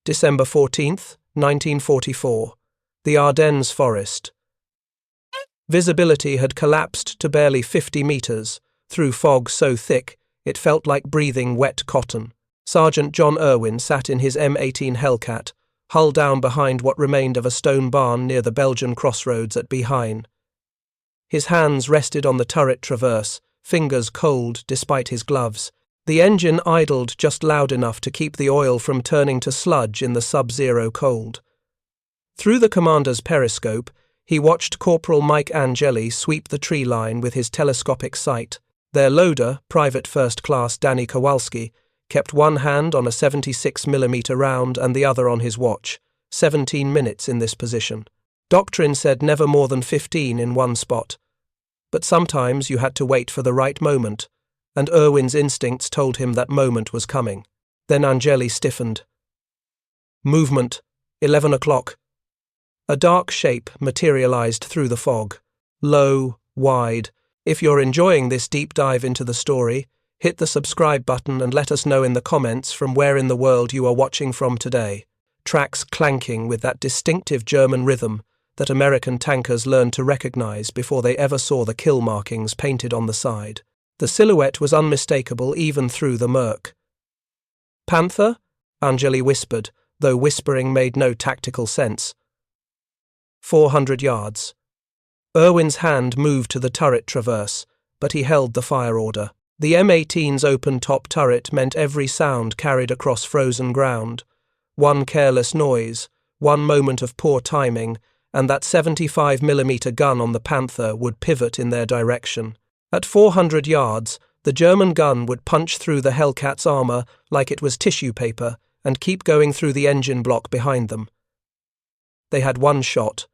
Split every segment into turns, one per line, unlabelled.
December 14th, 1944. The Ardennes Forest. Visibility had collapsed to barely 50 meters, through fog so thick it felt like breathing wet cotton. Sergeant John Irwin sat in his M18 Hellcat, hull down behind what remained of a stone barn near the Belgian crossroads at Bihain. His hands rested on the turret traverse, fingers cold despite his gloves. The engine idled just loud enough to keep the oil from turning to sludge in the sub-zero cold. Through the commander's periscope, he watched Corporal Mike Angeli sweep the tree line with his telescopic sight. Their loader, Private First Class Danny Kowalski, kept one hand on a 76mm round and the other on his watch. 17 minutes in this position. Doctrine said never more than 15 in one spot. But sometimes you had to wait for the right moment, and Irwin's instincts told him that moment was coming. Then Angeli stiffened. Movement. 11 o'clock. A dark shape materialized through the fog. Low, wide. If you're enjoying this deep dive into the story, hit the subscribe button and let us know in the comments from where in the world you are watching from today. Tracks clanking with that distinctive German rhythm that American tankers learned to recognize before they ever saw the kill markings painted on the side. The silhouette was unmistakable even through the murk. Panther? Angeli whispered, though whispering made no tactical sense. 400 yards. Irwin's hand moved to the turret traverse, but he held the fire order. The M18's open top turret meant every sound carried across frozen ground. One careless noise, one moment of poor timing, and that 75mm gun on the Panther would pivot in their direction. At 400 yards, the German gun would punch through the Hellcat's armor like it was tissue paper and keep going through the engine block behind them. They had one shot,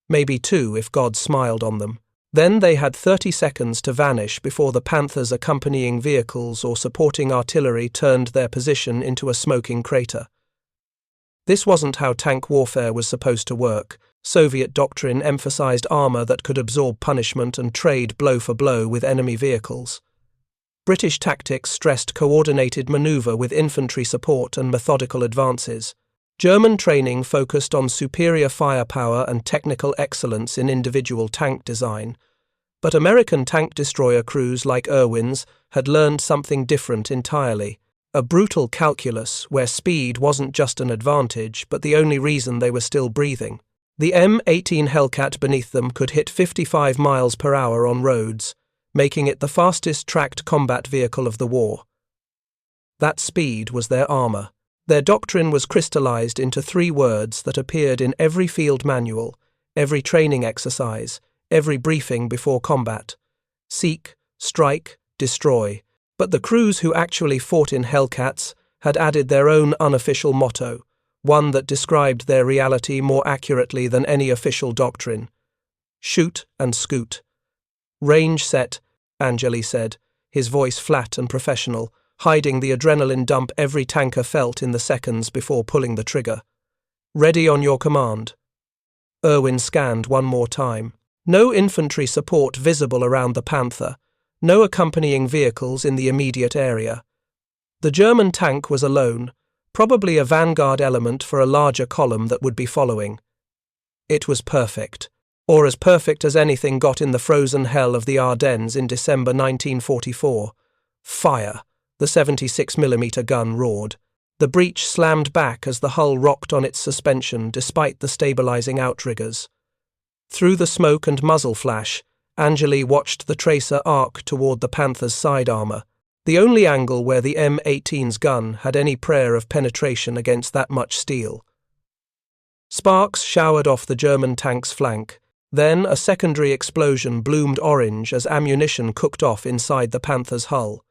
maybe two if God smiled on them. Then they had 30 seconds to vanish before the Panther's accompanying vehicles or supporting artillery turned their position into a smoking crater. This wasn't how tank warfare was supposed to work. Soviet doctrine emphasized armor that could absorb punishment and trade blow for blow with enemy vehicles. British tactics stressed coordinated maneuver with infantry support and methodical advances. German training focused on superior firepower and technical excellence in individual tank design. But American tank destroyer crews like Irwin's had learned something different entirely. A brutal calculus where speed wasn't just an advantage, but the only reason they were still breathing. The M18 Hellcat beneath them could hit 55 miles per hour on roads, making it the fastest tracked combat vehicle of the war. That speed was their armor. Their doctrine was crystallized into 3 words that appeared in every field manual, every training exercise, every briefing before combat: seek, strike, destroy. But the crews who actually fought in Hellcats had added their own unofficial motto, one that described their reality more accurately than any official doctrine: shoot and scoot. Range set, Angeli said, his voice flat and professional, hiding the adrenaline dump every tanker felt in the seconds before pulling the trigger. Ready on your command. Irwin scanned one more time. No infantry support visible around the Panther, no accompanying vehicles in the immediate area. The German tank was alone, probably a vanguard element for a larger column that would be following. It was perfect, or as perfect as anything got in the frozen hell of the Ardennes in December 1944. Fire! The 76mm gun roared. The breech slammed back as the hull rocked on its suspension despite the stabilizing outriggers. Through the smoke and muzzle flash, Angeli watched the tracer arc toward the Panther's side armor, the only angle where the M18's gun had any prayer of penetration against that much steel. Sparks showered off the German tank's flank. Then a secondary explosion bloomed orange as ammunition cooked off inside the Panther's hull.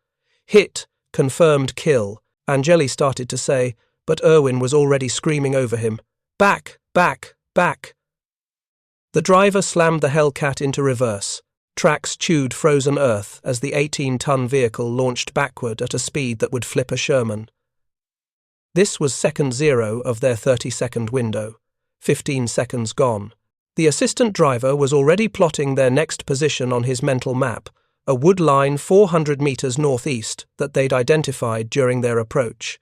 Hit, confirmed kill, Angeli started to say, but Irwin was already screaming over him. Back, back, back. The driver slammed the Hellcat into reverse. Tracks chewed frozen earth as the 18-ton vehicle launched backward at a speed that would flip a Sherman. This was second 0 of their 30-second window. 15 seconds gone. The assistant driver was already plotting their next position on his mental map, a wood line 400 meters northeast that they'd identified during their approach.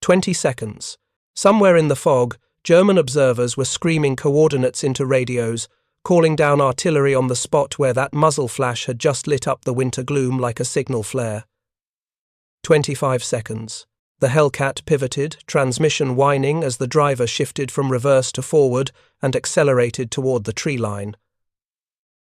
20 seconds. Somewhere in the fog, German observers were screaming coordinates into radios, calling down artillery on the spot where that muzzle flash had just lit up the winter gloom like a signal flare. 25 seconds. The Hellcat pivoted, transmission whining as the driver shifted from reverse to forward and accelerated toward the tree line.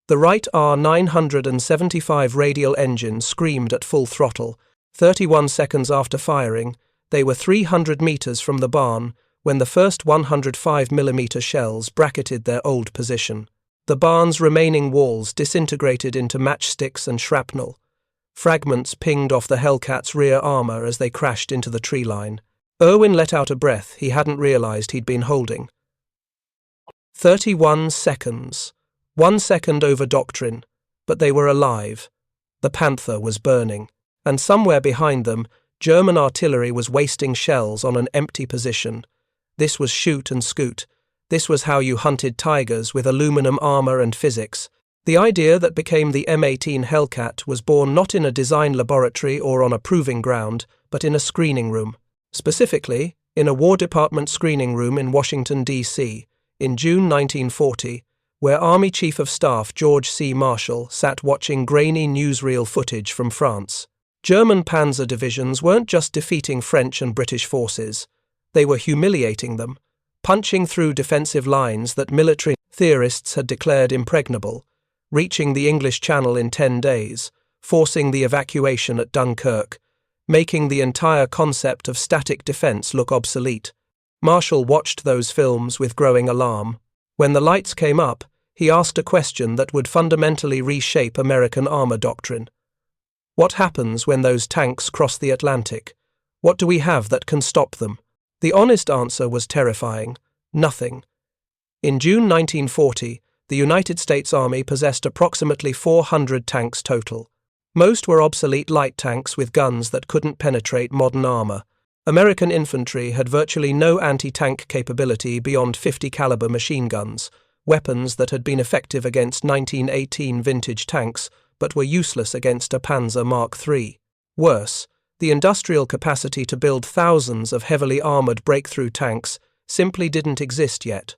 The Wright R975 radial engine screamed at full throttle. 31 seconds after firing, they were 300 meters from the barn when the first 105mm shells bracketed their old position. The barn's remaining walls disintegrated into matchsticks and shrapnel. Fragments pinged off the Hellcat's rear armor as they crashed into the tree line. Irwin let out a breath he hadn't realized he'd been holding. 31 seconds. 1 second over Doctrine, but they were alive. The Panther was burning, and somewhere behind them, German artillery was wasting shells on an empty position. This was shoot and scoot. This was how you hunted tigers with aluminum armor and physics. The idea that became the M18 Hellcat was born not in a design laboratory or on a proving ground, but in a screening room. Specifically, in a War Department screening room in Washington, D.C., in June 1940, where Army Chief of Staff George C. Marshall sat watching grainy newsreel footage from France. German panzer divisions weren't just defeating French and British forces, they were humiliating them, punching through defensive lines that military theorists had declared impregnable, reaching the English Channel in 10 days, forcing the evacuation at Dunkirk, making the entire concept of static defense look obsolete. Marshall watched those films with growing alarm. When the lights came up, he asked a question that would fundamentally reshape American armor doctrine. What happens when those tanks cross the Atlantic? What do we have that can stop them? The honest answer was terrifying: nothing. In June 1940, the United States Army possessed approximately 400 tanks total. Most were obsolete light tanks with guns that couldn't penetrate modern armor. American infantry had virtually no anti-tank capability beyond 50 caliber machine guns, weapons that had been effective against 1918 vintage tanks but were useless against a Panzer Mark III. Worse, the industrial capacity to build thousands of heavily armored breakthrough tanks simply didn't exist yet.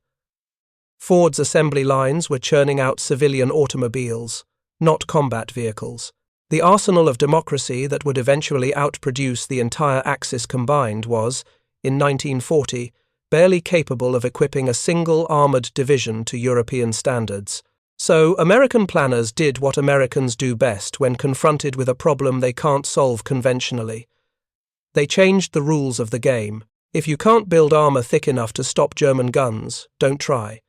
Ford's assembly lines were churning out civilian automobiles, not combat vehicles. The arsenal of democracy that would eventually outproduce the entire Axis combined was, in 1940, barely capable of equipping a single armored division to European standards. So, American planners did what Americans do best when confronted with a problem they can't solve conventionally. They changed the rules of the game. If you can't build armor thick enough to stop German guns, don't try.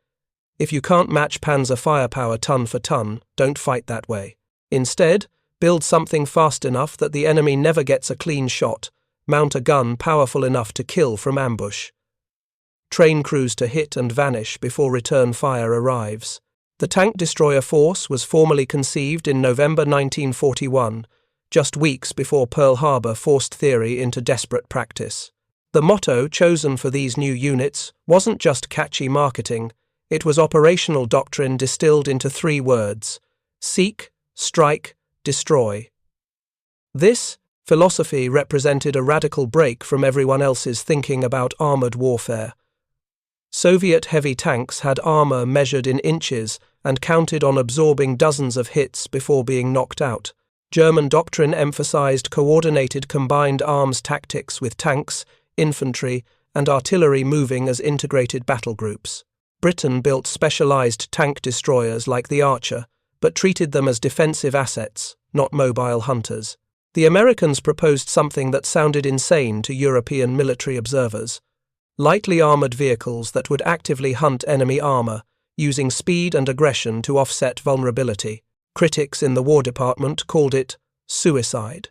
If you can't match Panzer firepower ton for ton, don't fight that way. Instead, build something fast enough that the enemy never gets a clean shot, mount a gun powerful enough to kill from ambush. Train crews to hit and vanish before return fire arrives. The tank destroyer force was formally conceived in November 1941, just weeks before Pearl Harbor forced theory into desperate practice. The motto chosen for these new units wasn't just catchy marketing, it was operational doctrine distilled into 3 words: seek, strike, destroy. This philosophy represented a radical break from everyone else's thinking about armored warfare. Soviet heavy tanks had armor measured in inches and counted on absorbing dozens of hits before being knocked out. German doctrine emphasized coordinated combined arms tactics with tanks, infantry, and artillery moving as integrated battle groups. Britain built specialized tank destroyers like the Archer, but treated them as defensive assets, not mobile hunters. The Americans proposed something that sounded insane to European military observers: lightly armored vehicles that would actively hunt enemy armor, using speed and aggression to offset vulnerability. Critics in the War Department called it suicide.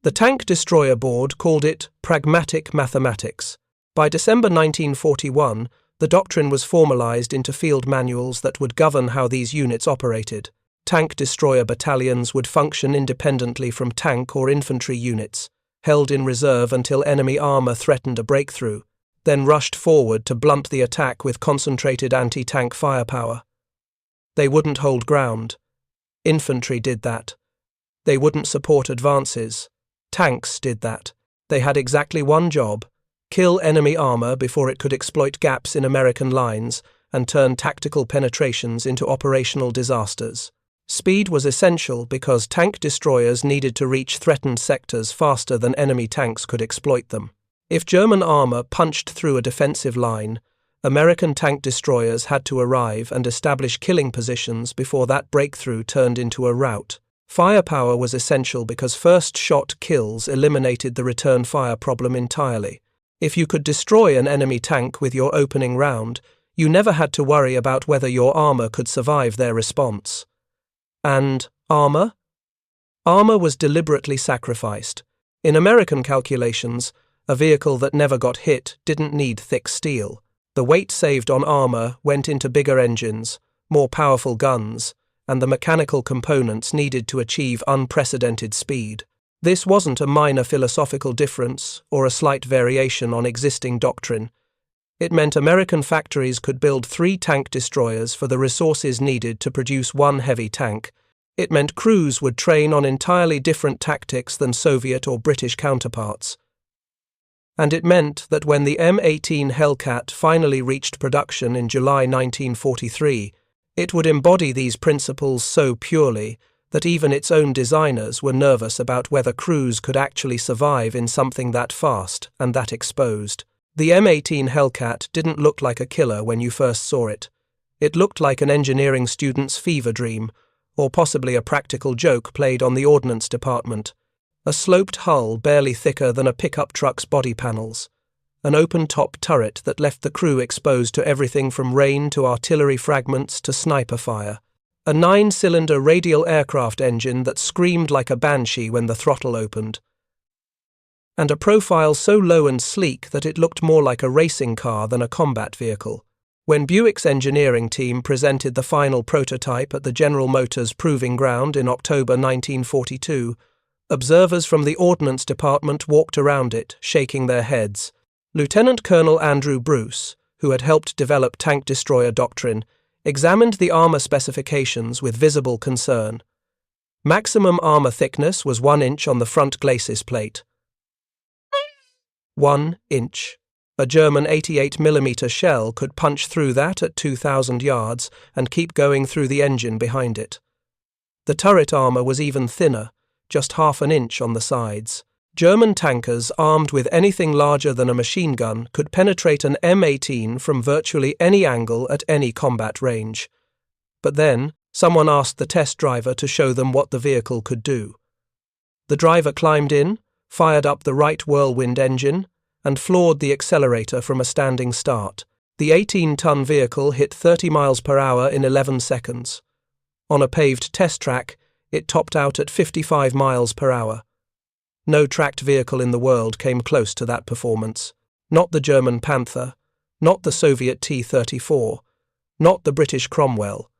The Tank Destroyer Board called it pragmatic mathematics. By December 1941, the doctrine was formalized into field manuals that would govern how these units operated. Tank destroyer battalions would function independently from tank or infantry units, held in reserve until enemy armor threatened a breakthrough, then rushed forward to blunt the attack with concentrated anti-tank firepower. They wouldn't hold ground. Infantry did that. They wouldn't support advances. Tanks did that. They had exactly one job: kill enemy armor before it could exploit gaps in American lines and turn tactical penetrations into operational disasters. Speed was essential because tank destroyers needed to reach threatened sectors faster than enemy tanks could exploit them. If German armor punched through a defensive line, American tank destroyers had to arrive and establish killing positions before that breakthrough turned into a rout. Firepower was essential because first shot kills eliminated the return fire problem entirely. If you could destroy an enemy tank with your opening round, you never had to worry about whether your armor could survive their response. And armor? Armor was deliberately sacrificed. In American calculations, a vehicle that never got hit didn't need thick steel. The weight saved on armor went into bigger engines, more powerful guns, and the mechanical components needed to achieve unprecedented speed. This wasn't a minor philosophical difference or a slight variation on existing doctrine. It meant American factories could build 3 tank destroyers for the resources needed to produce 1 heavy tank. It meant crews would train on entirely different tactics than Soviet or British counterparts. And it meant that when the M18 Hellcat finally reached production in July 1943, it would embody these principles so purely that even its own designers were nervous about whether crews could actually survive in something that fast and that exposed. The M18 Hellcat didn't look like a killer when you first saw it. It looked like an engineering student's fever dream, or possibly a practical joke played on the ordnance department. A sloped hull barely thicker than a pickup truck's body panels. An open-top turret that left the crew exposed to everything from rain to artillery fragments to sniper fire. A 9-cylinder radial aircraft engine that screamed like a banshee when the throttle opened. And a profile so low and sleek that it looked more like a racing car than a combat vehicle. When Buick's engineering team presented the final prototype at the General Motors Proving Ground in October 1942, observers from the Ordnance Department walked around it, shaking their heads. Lieutenant Colonel Andrew Bruce, who had helped develop tank destroyer doctrine, examined the armor specifications with visible concern. Maximum armor thickness was 1 inch on the front glacis plate. 1 inch. A German 88mm shell could punch through that at 2,000 yards and keep going through the engine behind it. The turret armor was even thinner, just ½ an inch on the sides. German tankers armed with anything larger than a machine gun could penetrate an M18 from virtually any angle at any combat range. But then, someone asked the test driver to show them what the vehicle could do. The driver climbed in, fired up the right whirlwind engine, and floored the accelerator from a standing start. The 18-ton vehicle hit 30 miles per hour in 11 seconds. On a paved test track, it topped out at 55 miles per hour. No tracked vehicle in the world came close to that performance. Not the German Panther, not the Soviet T-34, not the British Cromwell.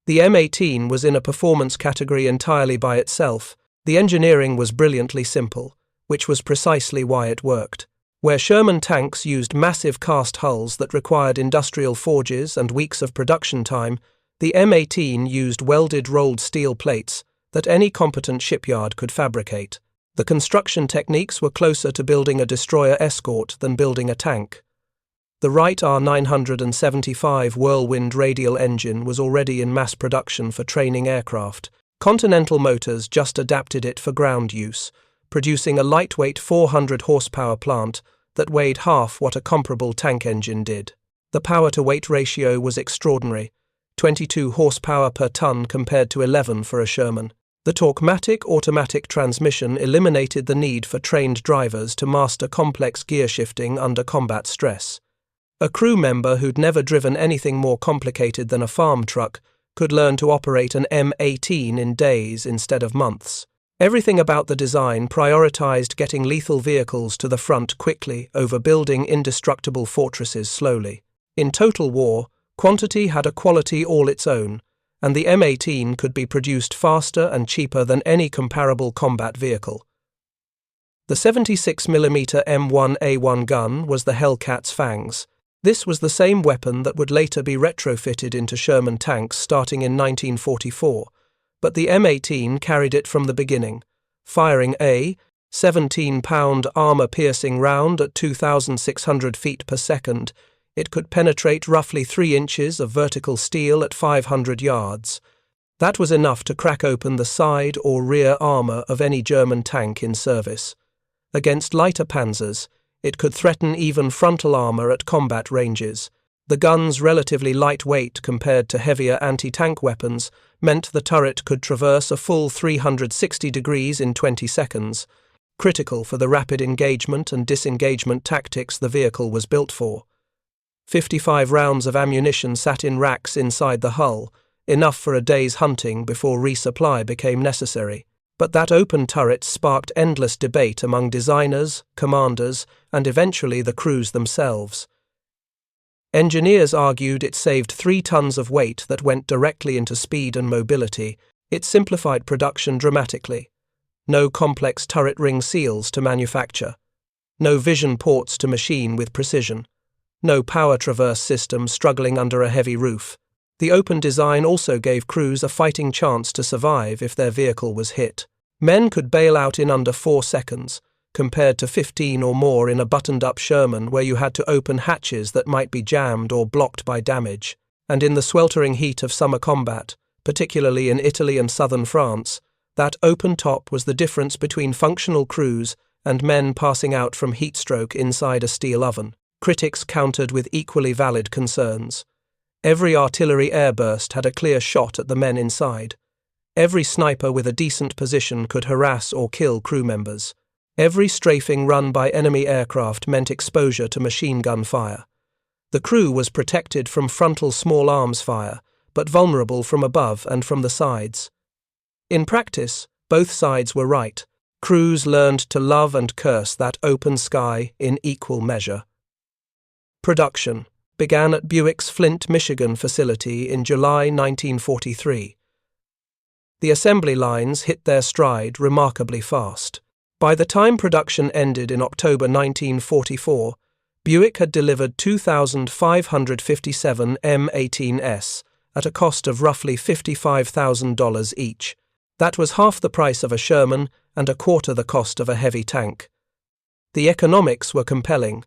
The M18 was in a performance category entirely by itself. The engineering was brilliantly simple, which was precisely why it worked. Where Sherman tanks used massive cast hulls that required industrial forges and weeks of production time, the M18 used welded rolled steel plates that any competent shipyard could fabricate. The construction techniques were closer to building a destroyer escort than building a tank. The Wright R975 Whirlwind radial engine was already in mass production for training aircraft. Continental Motors just adapted it for ground use, producing a lightweight 400 horsepower plant that weighed half what a comparable tank engine did. The power-to-weight ratio was extraordinary, 22 horsepower per ton compared to 11 for a Sherman. The Torquematic automatic transmission eliminated the need for trained drivers to master complex gear shifting under combat stress. A crew member who'd never driven anything more complicated than a farm truck could learn to operate an M18 in days instead of months. Everything about the design prioritized getting lethal vehicles to the front quickly over building indestructible fortresses slowly. In total war, quantity had a quality all its own, and the M18 could be produced faster and cheaper than any comparable combat vehicle. The 76mm M1A1 gun was the Hellcat's Fangs. This was the same weapon that would later be retrofitted into Sherman tanks starting in 1944, but the M18 carried it from the beginning, firing a 17-pound armor-piercing round at 2,600 feet per second, it could penetrate roughly 3 inches of vertical steel at 500 yards. That was enough to crack open the side or rear armor of any German tank in service. Against lighter panzers, it could threaten even frontal armor at combat ranges. The gun's relatively light weight compared to heavier anti-tank weapons meant the turret could traverse a full 360 degrees in 20 seconds, critical for the rapid engagement and disengagement tactics the vehicle was built for. 55 rounds of ammunition sat in racks inside the hull, enough for a day's hunting before resupply became necessary. But that open turret sparked endless debate among designers, commanders, and eventually the crews themselves. Engineers argued it saved 3 tons of weight that went directly into speed and mobility. It simplified production dramatically. No complex turret ring seals to manufacture. No vision ports to machine with precision. No power traverse system struggling under a heavy roof. The open design also gave crews a fighting chance to survive if their vehicle was hit. Men could bail out in under 4 seconds, compared to 15 or more in a buttoned-up Sherman where you had to open hatches that might be jammed or blocked by damage. And in the sweltering heat of summer combat, particularly in Italy and southern France, that open top was the difference between functional crews and men passing out from heatstroke inside a steel oven. Critics countered with equally valid concerns. Every artillery airburst had a clear shot at the men inside. Every sniper with a decent position could harass or kill crew members. Every strafing run by enemy aircraft meant exposure to machine gun fire. The crew was protected from frontal small arms fire, but vulnerable from above and from the sides. In practice, both sides were right. Crews learned to love and curse that open sky in equal measure. Production began at Buick's Flint, Michigan facility in July 1943. The assembly lines hit their stride remarkably fast. By the time production ended in October 1944, Buick had delivered 2,557 M18s at a cost of roughly $55,000 each. That was half the price of a Sherman and a quarter the cost of a heavy tank. The economics were compelling.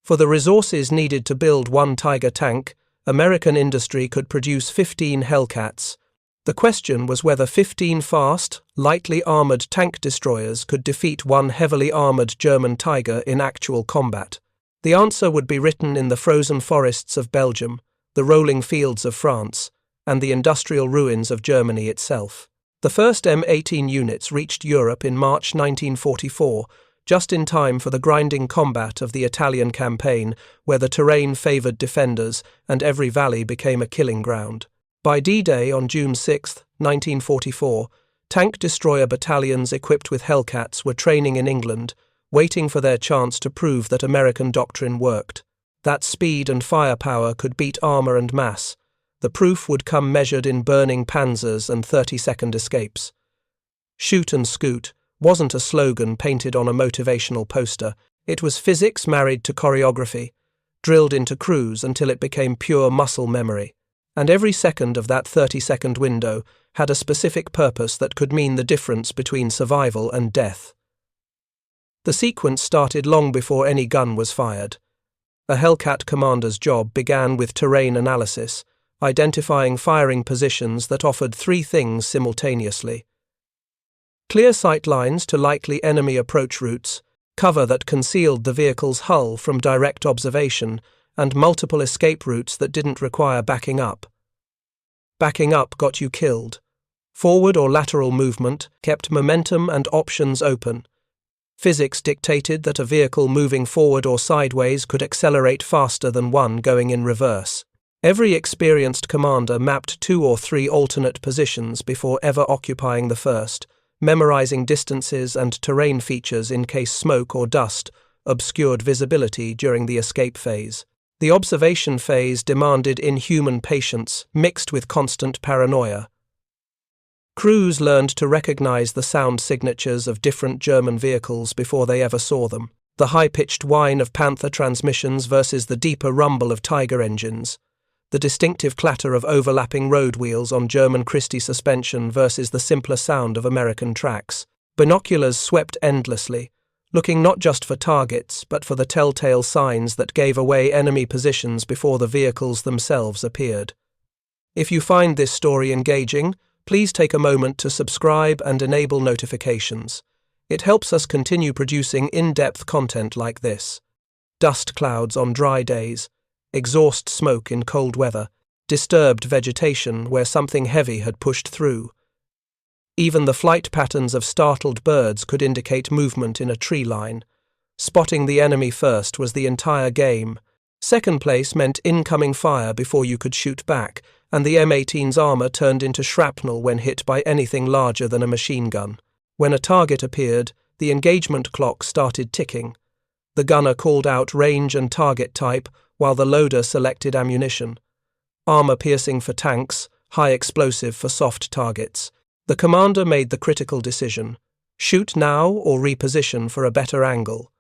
For the resources needed to build one Tiger tank, American industry could produce 15 Hellcats. The question was whether 15 fast, lightly armored tank destroyers could defeat one heavily armored German Tiger in actual combat. The answer would be written in the frozen forests of Belgium, the rolling fields of France, and the industrial ruins of Germany itself. The first M18 units reached Europe in March 1944, just in time for the grinding combat of the Italian campaign, where the terrain favoured defenders and every valley became a killing ground. By D-Day on June 6, 1944, tank destroyer battalions equipped with Hellcats were training in England, waiting for their chance to prove that American doctrine worked. That speed and firepower could beat armour and mass. The proof would come measured in burning panzers and 30-second escapes. Shoot and scoot wasn't a slogan painted on a motivational poster. It was physics married to choreography, drilled into crews until it became pure muscle memory. And every second of that 30-second window had a specific purpose that could mean the difference between survival and death. The sequence started long before any gun was fired. A Hellcat commander's job began with terrain analysis, identifying firing positions that offered 3 things simultaneously: clear sight lines to likely enemy approach routes, cover that concealed the vehicle's hull from direct observation, and multiple escape routes that didn't require backing up. Backing up got you killed. Forward or lateral movement kept momentum and options open. Physics dictated that a vehicle moving forward or sideways could accelerate faster than one going in reverse. Every experienced commander mapped 2 or 3 alternate positions before ever occupying the first, memorizing distances and terrain features in case smoke or dust obscured visibility during the escape phase. The observation phase demanded inhuman patience mixed with constant paranoia. Crews learned to recognize the sound signatures of different German vehicles before they ever saw them. The high-pitched whine of Panther transmissions versus the deeper rumble of Tiger engines. The distinctive clatter of overlapping road wheels on German Christie suspension versus the simpler sound of American tracks. Binoculars swept endlessly, looking not just for targets but for the telltale signs that gave away enemy positions before the vehicles themselves appeared. If you find this story engaging, please take a moment to subscribe and enable notifications. It helps us continue producing in-depth content like this. Dust clouds on dry days, exhaust smoke in cold weather, disturbed vegetation where something heavy had pushed through. Even the flight patterns of startled birds could indicate movement in a tree line. Spotting the enemy first was the entire game. Second place meant incoming fire before you could shoot back, and the M18's armor turned into shrapnel when hit by anything larger than a machine gun. When a target appeared, the engagement clock started ticking. The gunner called out range and target type, while the loader selected ammunition. Armor-piercing for tanks, high explosive for soft targets. The commander made the critical decision: shoot now or reposition for a better angle.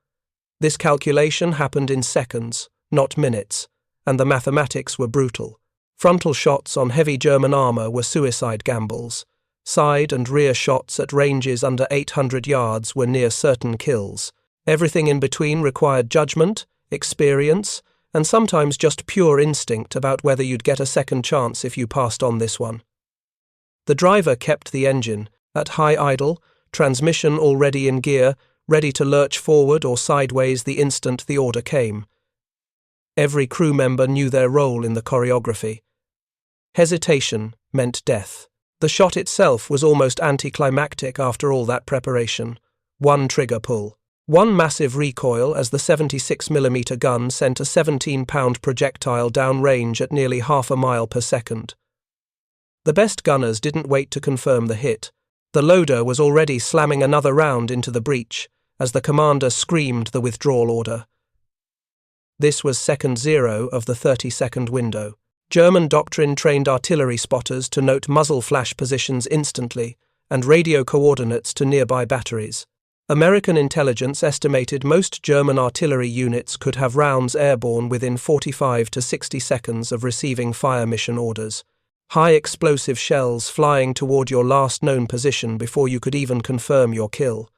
This calculation happened in seconds, not minutes, and the mathematics were brutal. Frontal shots on heavy German armor were suicide gambles. Side and rear shots at ranges under 800 yards were near certain kills. Everything in between required judgment, experience, and sometimes just pure instinct about whether you'd get a second chance if you passed on this one. The driver kept the engine at high idle, transmission already in gear, ready to lurch forward or sideways the instant the order came. Every crew member knew their role in the choreography. Hesitation meant death. The shot itself was almost anticlimactic after all that preparation. One trigger pull. One massive recoil as the 76mm gun sent a 17-pound projectile downrange at nearly half a mile per second. The best gunners didn't wait to confirm the hit. The loader was already slamming another round into the breech as the commander screamed the withdrawal order. This was second 0 of the 30-second window. German Doctrine trained artillery spotters to note muzzle flash positions instantly and radio coordinates to nearby batteries. American intelligence estimated most German artillery units could have rounds airborne within 45 to 60 seconds of receiving fire mission orders. High explosive shells flying toward your last known position before you could even confirm your kill.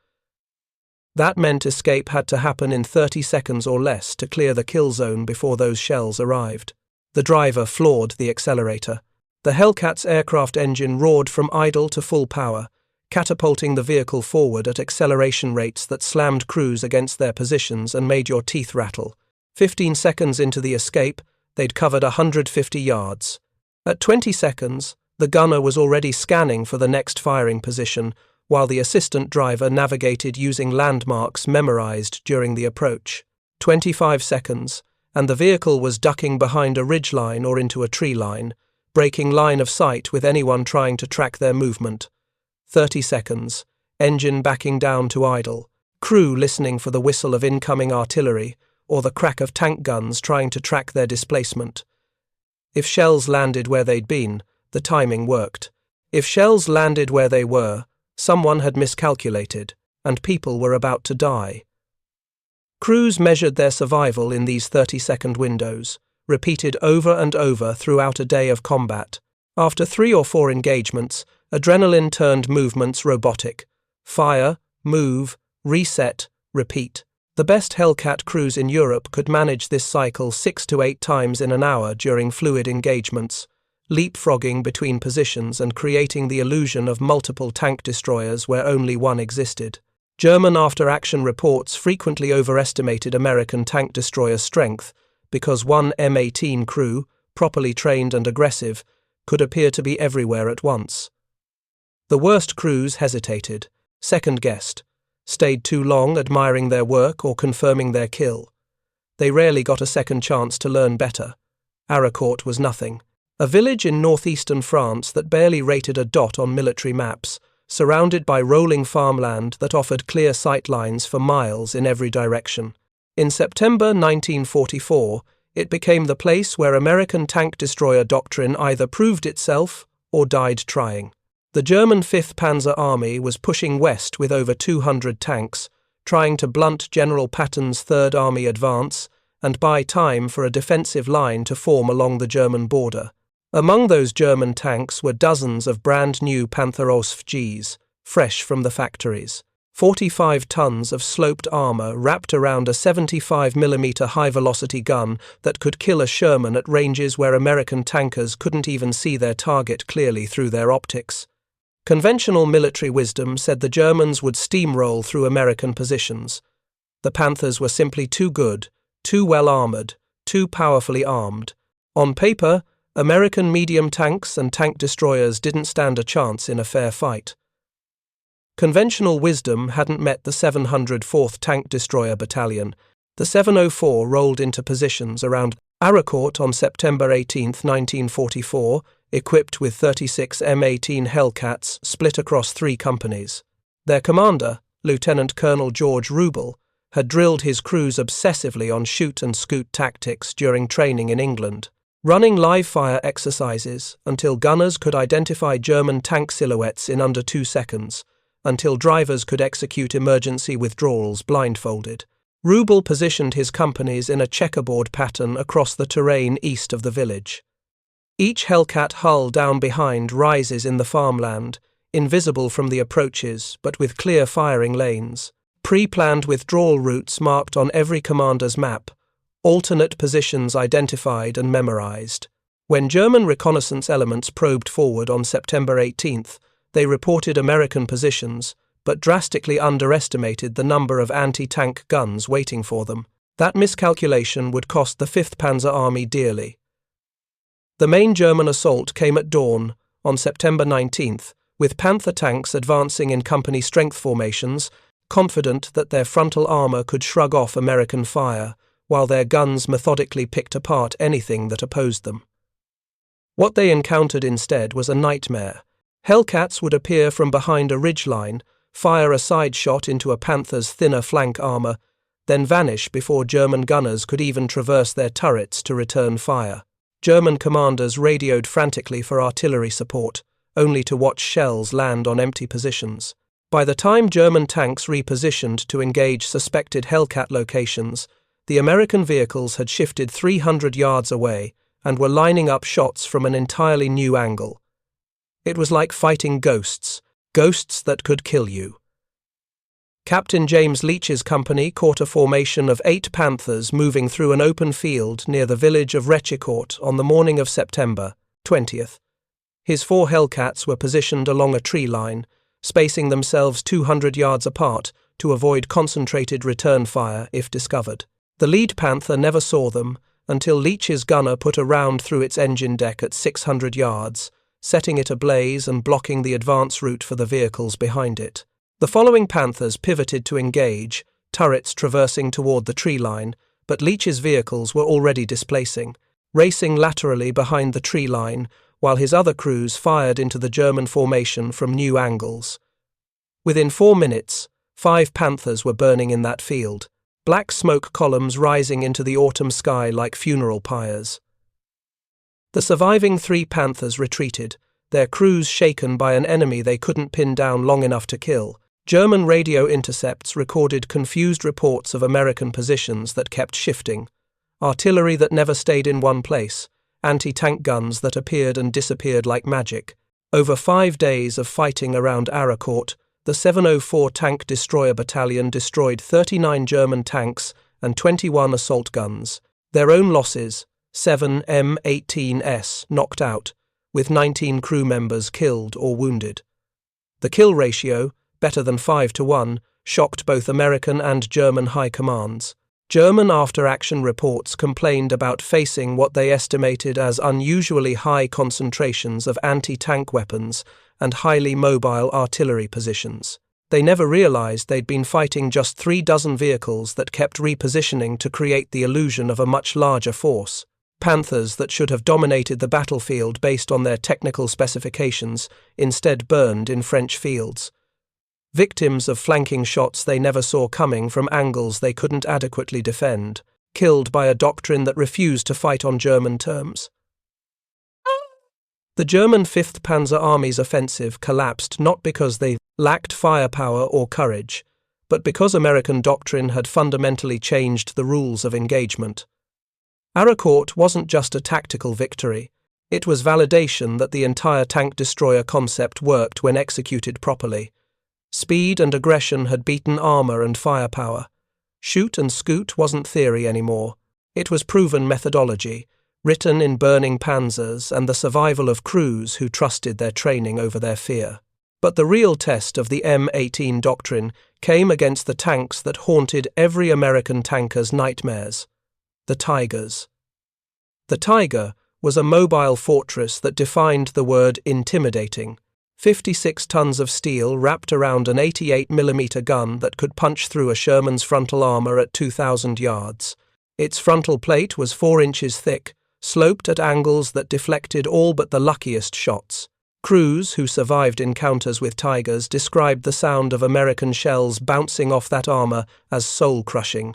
That meant escape had to happen in 30 seconds or less to clear the kill zone before those shells arrived. The driver floored the accelerator. The Hellcat's aircraft engine roared from idle to full power, catapulting the vehicle forward at acceleration rates that slammed crews against their positions and made your teeth rattle. 15 seconds into the escape, they'd covered 150 yards. At 20 seconds, the gunner was already scanning for the next firing position, while the assistant driver navigated using landmarks memorized during the approach. 25 seconds, and the vehicle was ducking behind a ridgeline or into a tree line, breaking line of sight with anyone trying to track their movement. 30 seconds, engine backing down to idle, crew listening for the whistle of incoming artillery or the crack of tank guns trying to track their displacement. If shells landed where they'd been, the timing worked. If shells landed where they were, someone had miscalculated, and people were about to die. Crews measured their survival in these 30-second windows, repeated over and over throughout a day of combat. After 3 or 4 engagements, adrenaline turned movements robotic. Fire, move, reset, repeat. The best Hellcat crews in Europe could manage this cycle 6 to 8 times in an hour during fluid engagements, leapfrogging between positions and creating the illusion of multiple tank destroyers where only one existed. German after-action reports frequently overestimated American tank destroyer strength because one M18 crew, properly trained and aggressive, could appear to be everywhere at once. The worst crews hesitated, second-guessed, stayed too long admiring their work or confirming their kill. They rarely got a second chance to learn better. Aracourt was nothing. A village in northeastern France that barely rated a dot on military maps, surrounded by rolling farmland that offered clear sight lines for miles in every direction. In September 1944, it became the place where American tank destroyer doctrine either proved itself or died trying. The German 5th Panzer Army was pushing west with over 200 tanks, trying to blunt General Patton's Third Army advance and buy time for a defensive line to form along the German border. Among those German tanks were dozens of brand-new Panzer Gs, fresh from the factories. 45 tons of sloped armor wrapped around a 75mm high-velocity gun that could kill a Sherman at ranges where American tankers couldn't even see their target clearly through their optics. Conventional military wisdom said the Germans would steamroll through American positions. The Panthers were simply too good, too well-armored, too powerfully armed. On paper, American medium tanks and tank destroyers didn't stand a chance in a fair fight. Conventional wisdom hadn't met the 704th Tank Destroyer Battalion. The 704 rolled into positions around Ardennes on September 18, 1944, equipped with 36 M18 Hellcats split across 3 companies. Their commander, Lieutenant Colonel George Rubel, had drilled his crews obsessively on shoot and scoot tactics during training in England, running live-fire exercises until gunners could identify German tank silhouettes in under 2 seconds, until drivers could execute emergency withdrawals blindfolded. Rubel positioned his companies in a checkerboard pattern across the terrain east of the village. Each Hellcat hull down behind rises in the farmland, invisible from the approaches but with clear firing lanes. Pre-planned withdrawal routes marked on every commander's map, alternate positions identified and memorized. When German reconnaissance elements probed forward on September 18th, they reported American positions, but drastically underestimated the number of anti-tank guns waiting for them. That miscalculation would cost the 5th Panzer Army dearly. The main German assault came at dawn, on September 19th, with Panther tanks advancing in company strength formations, confident that their frontal armor could shrug off American fire, while their guns methodically picked apart anything that opposed them. What they encountered instead was a nightmare. Hellcats would appear from behind a ridgeline, fire a side shot into a Panther's thinner flank armor, then vanish before German gunners could even traverse their turrets to return fire. German commanders radioed frantically for artillery support, only to watch shells land on empty positions. By the time German tanks repositioned to engage suspected Hellcat locations, the American vehicles had shifted 300 yards away and were lining up shots from an entirely new angle. It was like fighting ghosts, ghosts that could kill you. Captain James Leach's company caught a formation of 8 Panthers moving through an open field near the village of Rechicourt on the morning of September 20th. His 4 Hellcats were positioned along a tree line, spacing themselves 200 yards apart to avoid concentrated return fire if discovered. The lead Panther never saw them until Leach's gunner put a round through its engine deck at 600 yards, setting it ablaze and blocking the advance route for the vehicles behind it. The following Panthers pivoted to engage, turrets traversing toward the tree line, but Leach's vehicles were already displacing, racing laterally behind the tree line, while his other crews fired into the German formation from new angles. Within 4 minutes, 5 Panthers were burning in that field, black smoke columns rising into the autumn sky like funeral pyres. The surviving 3 Panthers retreated, their crews shaken by an enemy they couldn't pin down long enough to kill. German radio intercepts recorded confused reports of American positions that kept shifting, artillery that never stayed in one place, anti-tank guns that appeared and disappeared like magic. Over 5 days of fighting around Ardennes, the 704 Tank Destroyer Battalion destroyed 39 German tanks and 21 assault guns. Their own losses, 7 M18s knocked out, with 19 crew members killed or wounded. The kill ratio, better than 5-1, shocked both American and German high commands. German after-action reports complained about facing what they estimated as unusually high concentrations of anti-tank weapons and highly mobile artillery positions. They never realized they'd been fighting just 3 dozen vehicles that kept repositioning to create the illusion of a much larger force. Panthers that should have dominated the battlefield based on their technical specifications instead burned in French fields. Victims of flanking shots they never saw coming from angles they couldn't adequately defend, killed by a doctrine that refused to fight on German terms. The German 5th Panzer Army's offensive collapsed not because they lacked firepower or courage, but because American doctrine had fundamentally changed the rules of engagement. Ardennes wasn't just a tactical victory, it was validation that the entire tank destroyer concept worked when executed properly. Speed and aggression had beaten armor and firepower. Shoot and scoot wasn't theory anymore. It was proven methodology, written in burning panzers and the survival of crews who trusted their training over their fear. But the real test of the M18 Doctrine came against the tanks that haunted every American tanker's nightmares: the Tigers. The Tiger was a mobile fortress that defined the word intimidating. 56 tons of steel wrapped around an 88mm gun that could punch through a Sherman's frontal armor at 2,000 yards. Its frontal plate was 4 inches thick, sloped at angles that deflected all but the luckiest shots. Crews who survived encounters with Tigers described the sound of American shells bouncing off that armor as soul-crushing,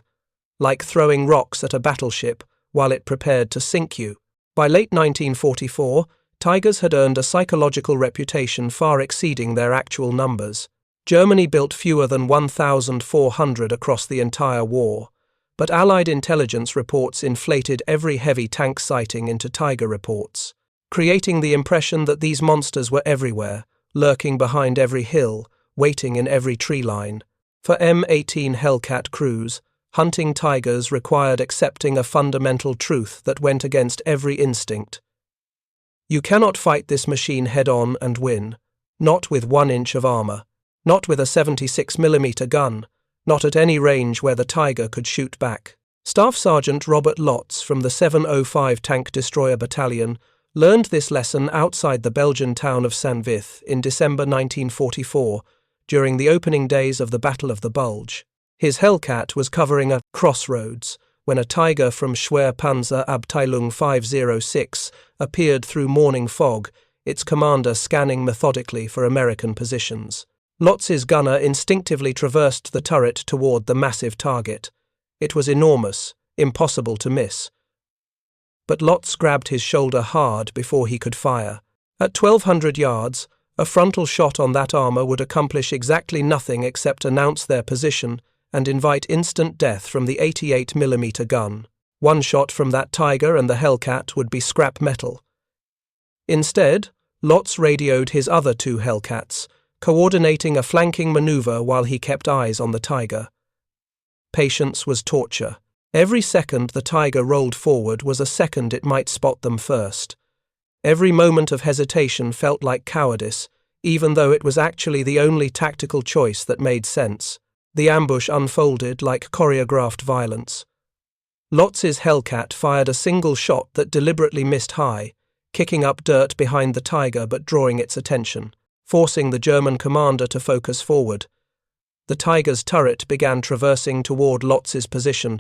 like throwing rocks at a battleship while it prepared to sink you. By late 1944, Tigers had earned a psychological reputation far exceeding their actual numbers. Germany built fewer than 1,400 across the entire war, but Allied intelligence reports inflated every heavy tank sighting into Tiger reports, creating the impression that these monsters were everywhere, lurking behind every hill, waiting in every tree line. For M18 Hellcat crews, hunting Tigers required accepting a fundamental truth that went against every instinct. You cannot fight this machine head-on and win, not with 1 inch of armor, not with a 76mm gun, not at any range where the Tiger could shoot back. Staff Sergeant Robert Lotz from the 705 Tank Destroyer Battalion learned this lesson outside the Belgian town of Saint-Vith in December 1944, during the opening days of the Battle of the Bulge. His Hellcat was covering a crossroads when a Tiger from Schwerpanzer Abteilung 506 appeared through morning fog, its commander scanning methodically for American positions. Lotz's gunner instinctively traversed the turret toward the massive target. It was enormous, impossible to miss. But Lotz grabbed his shoulder hard before he could fire. At 1,200 yards, a frontal shot on that armor would accomplish exactly nothing except announce their position and invite instant death from the 88mm gun. One shot from that Tiger and the Hellcat would be scrap metal. Instead, Lotz radioed his other 2 Hellcats, coordinating a flanking maneuver while he kept eyes on the Tiger. Patience was torture. Every second the Tiger rolled forward was a second it might spot them first. Every moment of hesitation felt like cowardice, even though it was actually the only tactical choice that made sense. The ambush unfolded like choreographed violence. Lotz's Hellcat fired a single shot that deliberately missed high, kicking up dirt behind the Tiger but drawing its attention, forcing the German commander to focus forward. The Tiger's turret began traversing toward Lotz's position,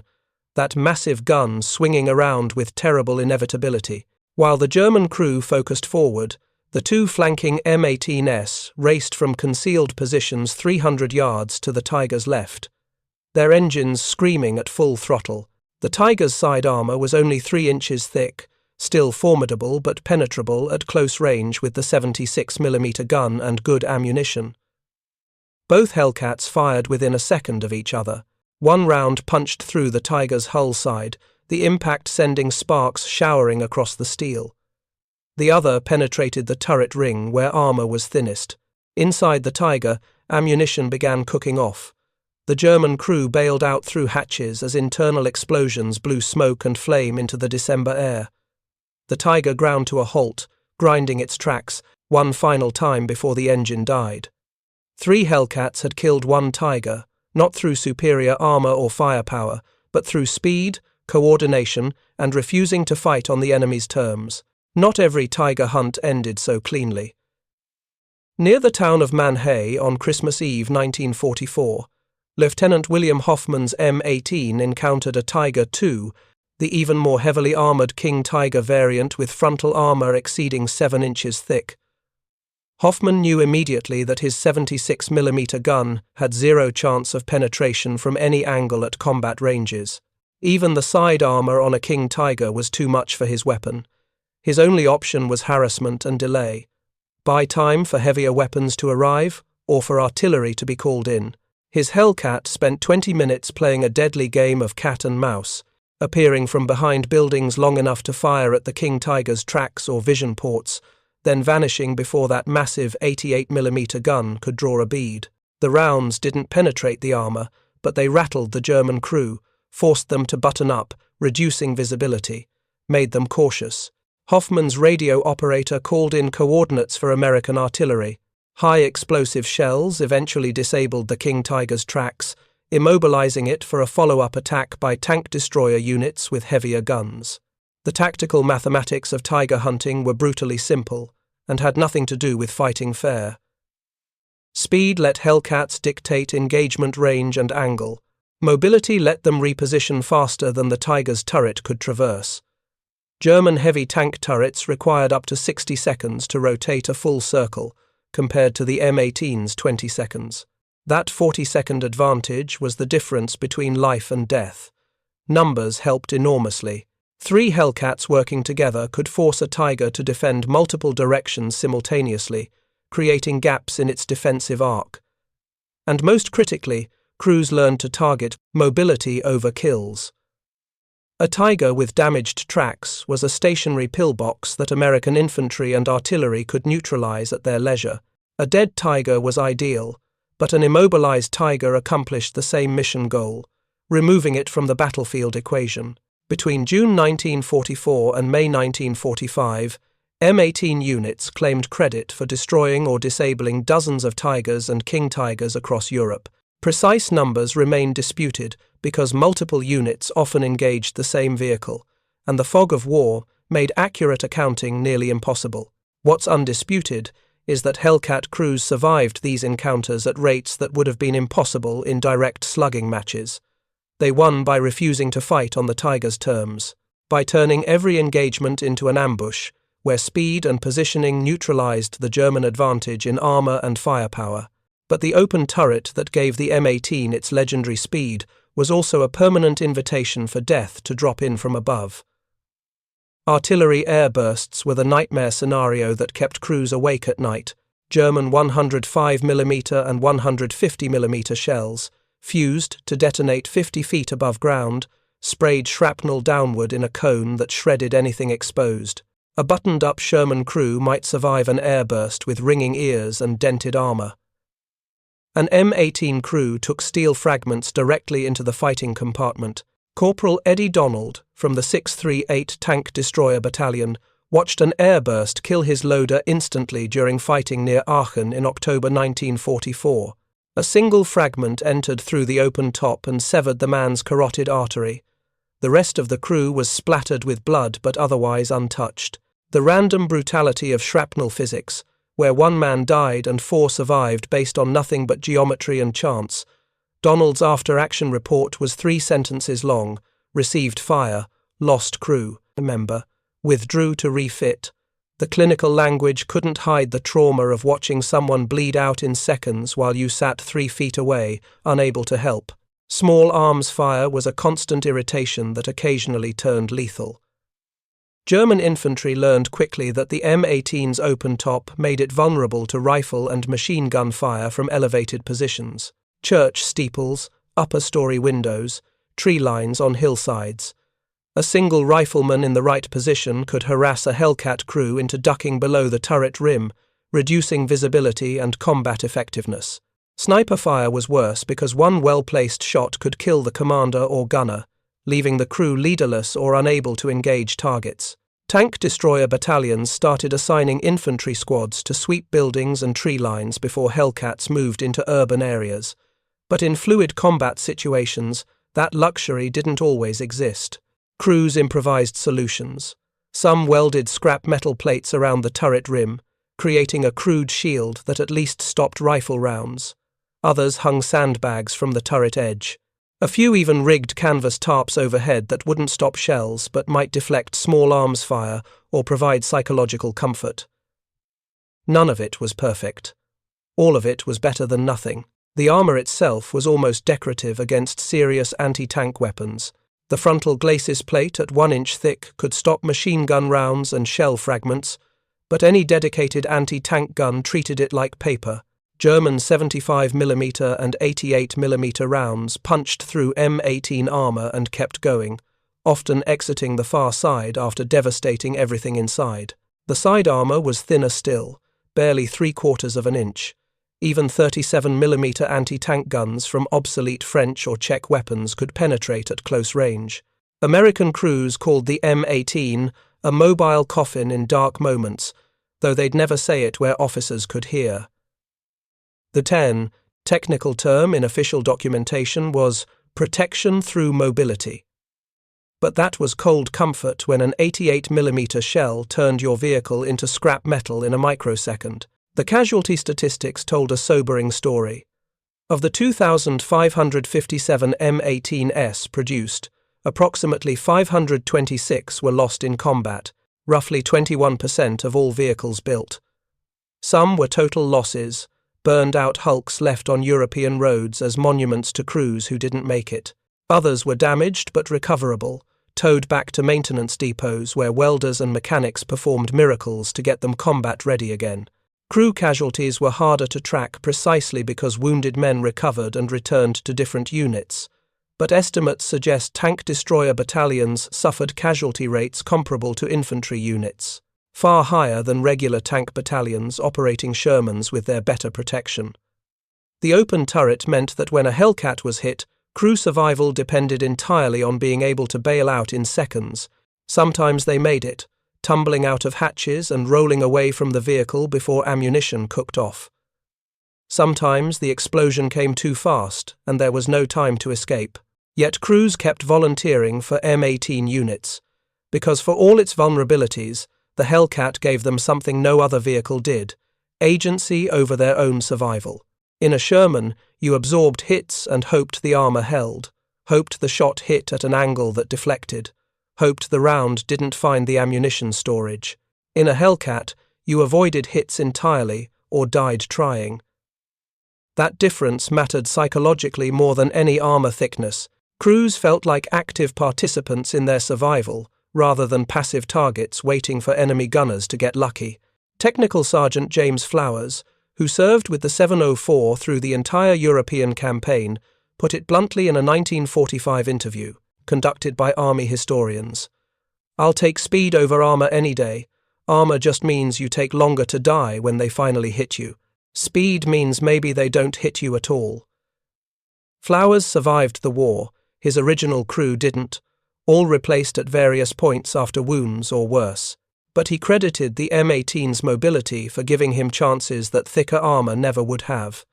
that massive gun swinging around with terrible inevitability. While the German crew focused forward, the 2 flanking M18s raced from concealed positions 300 yards to the Tiger's left, their engines screaming at full throttle. The Tiger's side armor was only 3 inches thick, still formidable but penetrable at close range with the 76mm gun and good ammunition. Both Hellcats fired within a second of each other. One round punched through the Tiger's hull side, the impact sending sparks showering across the steel. The other penetrated the turret ring where armor was thinnest. Inside the Tiger, ammunition began cooking off. The German crew bailed out through hatches as internal explosions blew smoke and flame into the December air. The Tiger ground to a halt, grinding its tracks one final time before the engine died. 3 Hellcats had killed 1 Tiger, not through superior armor or firepower, but through speed, coordination, and refusing to fight on the enemy's terms. Not every Tiger hunt ended so cleanly. Near the town of Manhay on Christmas Eve 1944, Lieutenant William Hoffman's M18 encountered a Tiger II, the even more heavily armored King Tiger variant with frontal armor exceeding 7 inches thick. Hoffman knew immediately that his 76mm gun had 0 chance of penetration from any angle at combat ranges. Even the side armor on a King Tiger was too much for his weapon. His only option was harassment and delay. Buy time for heavier weapons to arrive, or for artillery to be called in. His Hellcat spent 20 minutes playing a deadly game of cat and mouse, appearing from behind buildings long enough to fire at the King Tiger's tracks or vision ports, then vanishing before that massive 88mm gun could draw a bead. The rounds didn't penetrate the armor, but they rattled the German crew, forced them to button up, reducing visibility, made them cautious. Hoffman's radio operator called in coordinates for American artillery. High explosive shells eventually disabled the King Tiger's tracks, immobilizing it for a follow-up attack by tank destroyer units with heavier guns. The tactical mathematics of tiger hunting were brutally simple and had nothing to do with fighting fair. Speed let Hellcats dictate engagement range and angle. Mobility let them reposition faster than the Tiger's turret could traverse. German heavy tank turrets required up to 60 seconds to rotate a full circle, compared to the M18's 20 seconds. That 40-second advantage was the difference between life and death. Numbers helped enormously. 3 Hellcats working together could force a Tiger to defend multiple directions simultaneously, creating gaps in its defensive arc. And most critically, crews learned to target mobility over kills. A Tiger with damaged tracks was a stationary pillbox that American infantry and artillery could neutralize at their leisure. A dead Tiger was ideal, but an immobilized Tiger accomplished the same mission goal, removing it from the battlefield equation. Between June 1944 and May 1945, M18 units claimed credit for destroying or disabling dozens of Tigers and King Tigers across Europe. Precise numbers remain disputed because multiple units often engaged the same vehicle, and the fog of war made accurate accounting nearly impossible. What's undisputed is that Hellcat crews survived these encounters at rates that would have been impossible in direct slugging matches. They won by refusing to fight on the Tiger's terms, by turning every engagement into an ambush, where speed and positioning neutralized the German advantage in armor and firepower. But the open turret that gave the M18 its legendary speed was also a permanent invitation for death to drop in from above. Artillery airbursts were the nightmare scenario that kept crews awake at night. German 105mm and 150mm shells, fused to detonate 50 feet above ground, sprayed shrapnel downward in a cone that shredded anything exposed. A buttoned-up Sherman crew might survive an airburst with ringing ears and dented armor. An M18 crew took steel fragments directly into the fighting compartment. Corporal Eddie Donald, from the 638 Tank Destroyer Battalion, watched an airburst kill his loader instantly during fighting near Aachen in October 1944. A single fragment entered through the open top and severed the man's carotid artery. The rest of the crew was splattered with blood but otherwise untouched. The random brutality of shrapnel physics, where one man died and 4 survived based on nothing but geometry and chance. Donald's after-action report was 3 sentences long: received fire, lost crew, member, withdrew to refit. The clinical language couldn't hide the trauma of watching someone bleed out in seconds while you sat 3 feet away, unable to help. Small arms fire was a constant irritation that occasionally turned lethal. German infantry learned quickly that the M18's open top made it vulnerable to rifle and machine gun fire from elevated positions. Church steeples, upper-story windows, tree lines on hillsides. A single rifleman in the right position could harass a Hellcat crew into ducking below the turret rim, reducing visibility and combat effectiveness. Sniper fire was worse because one well-placed shot could kill the commander or gunner, leaving the crew leaderless or unable to engage targets. Tank destroyer battalions started assigning infantry squads to sweep buildings and tree lines before Hellcats moved into urban areas. But in fluid combat situations, that luxury didn't always exist. Crews improvised solutions. Some welded scrap metal plates around the turret rim, creating a crude shield that at least stopped rifle rounds. Others hung sandbags from the turret edge. A few even rigged canvas tarps overhead that wouldn't stop shells but might deflect small arms fire or provide psychological comfort. None of it was perfect. All of it was better than nothing. The armor itself was almost decorative against serious anti-tank weapons. The frontal glacis plate at 1 inch thick could stop machine gun rounds and shell fragments, but any dedicated anti-tank gun treated it like paper. German 75mm and 88mm rounds punched through M18 armor and kept going, often exiting the far side after devastating everything inside. The side armor was thinner still, barely 3/4 of an inch. Even 37mm anti-tank guns from obsolete French or Czech weapons could penetrate at close range. American crews called the M18 a mobile coffin in dark moments, though they'd never say it where officers could hear. The 10 technical term in official documentation was protection through mobility. But that was cold comfort when an 88mm shell turned your vehicle into scrap metal in a microsecond. The casualty statistics told a sobering story. Of the 2,557 M18s produced, approximately 526 were lost in combat, roughly 21% of all vehicles built. Some were total losses, burned-out hulks left on European roads as monuments to crews who didn't make it. Others were damaged but recoverable, towed back to maintenance depots where welders and mechanics performed miracles to get them combat-ready again. Crew casualties were harder to track precisely because wounded men recovered and returned to different units, but estimates suggest tank destroyer battalions suffered casualty rates comparable to infantry units, far higher than regular tank battalions operating Shermans with their better protection. The open turret meant that when a Hellcat was hit, crew survival depended entirely on being able to bail out in seconds. Sometimes they made it, tumbling out of hatches and rolling away from the vehicle before ammunition cooked off. Sometimes the explosion came too fast and there was no time to escape. Yet crews kept volunteering for M18 units, because for all its vulnerabilities, the Hellcat gave them something no other vehicle did: agency over their own survival. In a Sherman, you absorbed hits and hoped the armor held, hoped the shot hit at an angle that deflected, hoped the round didn't find the ammunition storage. In a Hellcat, you avoided hits entirely or died trying. That difference mattered psychologically more than any armor thickness. Crews felt like active participants in their survival, rather than passive targets waiting for enemy gunners to get lucky. Technical Sergeant James Flowers, who served with the 704 through the entire European campaign, put it bluntly in a 1945 interview, conducted by Army historians. "I'll take speed over armor any day. Armor just means you take longer to die when they finally hit you. Speed means maybe they don't hit you at all." Flowers survived the war. His original crew didn't, all replaced at various points after wounds or worse. But he credited the M18's mobility for giving him chances that thicker armor never would have.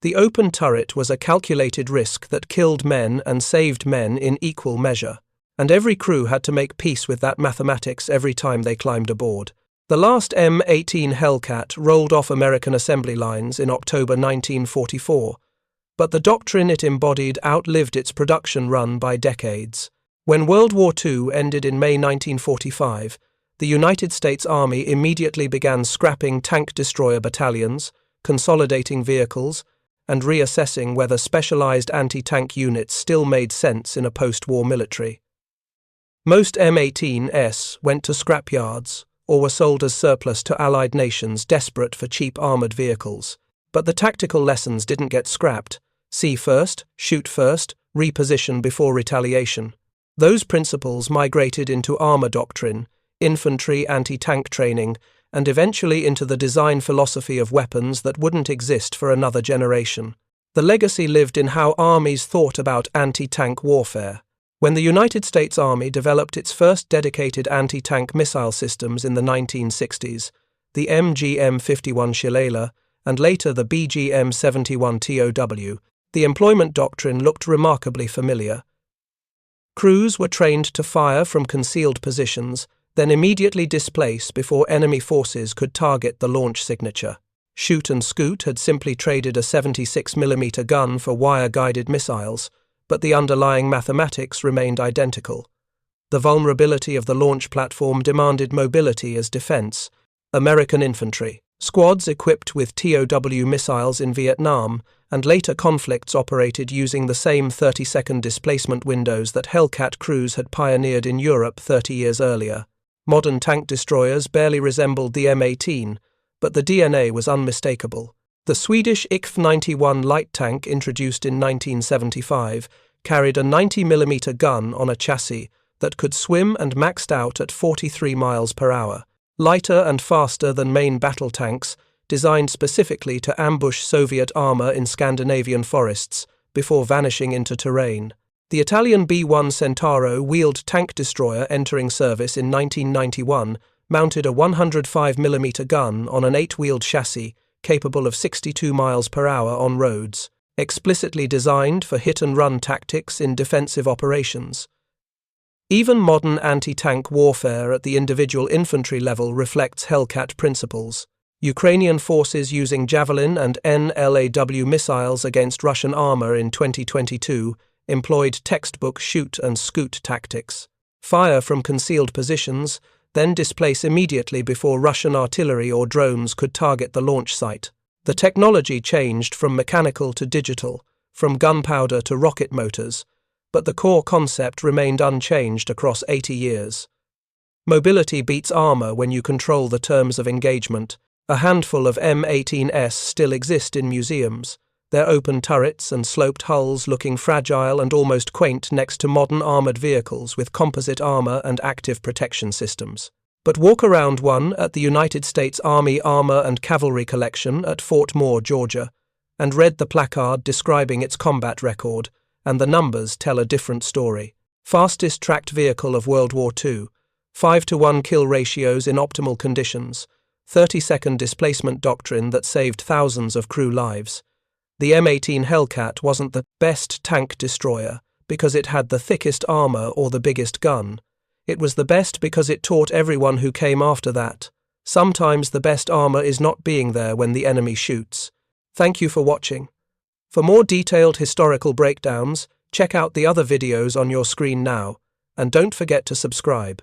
The open turret was a calculated risk that killed men and saved men in equal measure, and every crew had to make peace with that mathematics every time they climbed aboard. The last M18 Hellcat rolled off American assembly lines in October 1944, but the doctrine it embodied outlived its production run by decades. When World War II ended in May 1945, the United States Army immediately began scrapping tank destroyer battalions, consolidating vehicles, and reassessing whether specialized anti-tank units still made sense in a post-war military. Most M18s went to scrapyards or were sold as surplus to Allied nations desperate for cheap armored vehicles. But the tactical lessons didn't get scrapped. See first, shoot first, reposition before retaliation. Those principles migrated into armor doctrine, infantry anti-tank training, and eventually into the design philosophy of weapons that wouldn't exist for another generation. The legacy lived in how armies thought about anti-tank warfare. When the United States Army developed its first dedicated anti-tank missile systems in the 1960s, the MGM-51 Shillelagh, and later the BGM-71 TOW, the employment doctrine looked remarkably familiar. Crews were trained to fire from concealed positions, then immediately displace before enemy forces could target the launch signature. Shoot and Scoot had simply traded a 76mm gun for wire-guided missiles, but the underlying mathematics remained identical. The vulnerability of the launch platform demanded mobility as defense. American infantry, squads equipped with TOW missiles in Vietnam, and later conflicts operated using the same 30-second displacement windows that Hellcat crews had pioneered in Europe 30 years earlier. Modern tank destroyers barely resembled the M18, but the DNA was unmistakable. The Swedish IKF-91 light tank, introduced in 1975, carried a 90mm gun on a chassis that could swim and maxed out at 43 miles per hour. Lighter and faster than main battle tanks, designed specifically to ambush Soviet armor in Scandinavian forests before vanishing into terrain. The Italian B-1 Centauro wheeled tank destroyer entering service in 1991 mounted a 105mm gun on an 8-wheeled chassis capable of 62 miles per hour on roads, explicitly designed for hit-and-run tactics in defensive operations. Even modern anti-tank warfare at the individual infantry level reflects Hellcat principles. Ukrainian forces using Javelin and NLAW missiles against Russian armor in 2022 employed textbook shoot and scoot tactics. Fire from concealed positions, then displace immediately before Russian artillery or drones could target the launch site. The technology changed from mechanical to digital, from gunpowder to rocket motors, but the core concept remained unchanged across 80 years. Mobility beats armor when you control the terms of engagement. A handful of M18s still exist in museums, their open turrets and sloped hulls looking fragile and almost quaint next to modern armored vehicles with composite armor and active protection systems. But walk around one at the United States Army Armor and Cavalry Collection at Fort Moore, Georgia, and read the placard describing its combat record, and the numbers tell a different story. Fastest tracked vehicle of World War II, 5-to-1 kill ratios in optimal conditions, 30-second displacement doctrine that saved thousands of crew lives. The M18 Hellcat wasn't the best tank destroyer because it had the thickest armor or the biggest gun. It was the best because it taught everyone who came after that. Sometimes the best armor is not being there when the enemy shoots. Thank you for watching. For more detailed historical breakdowns, check out the other videos on your screen now, and don't forget to subscribe.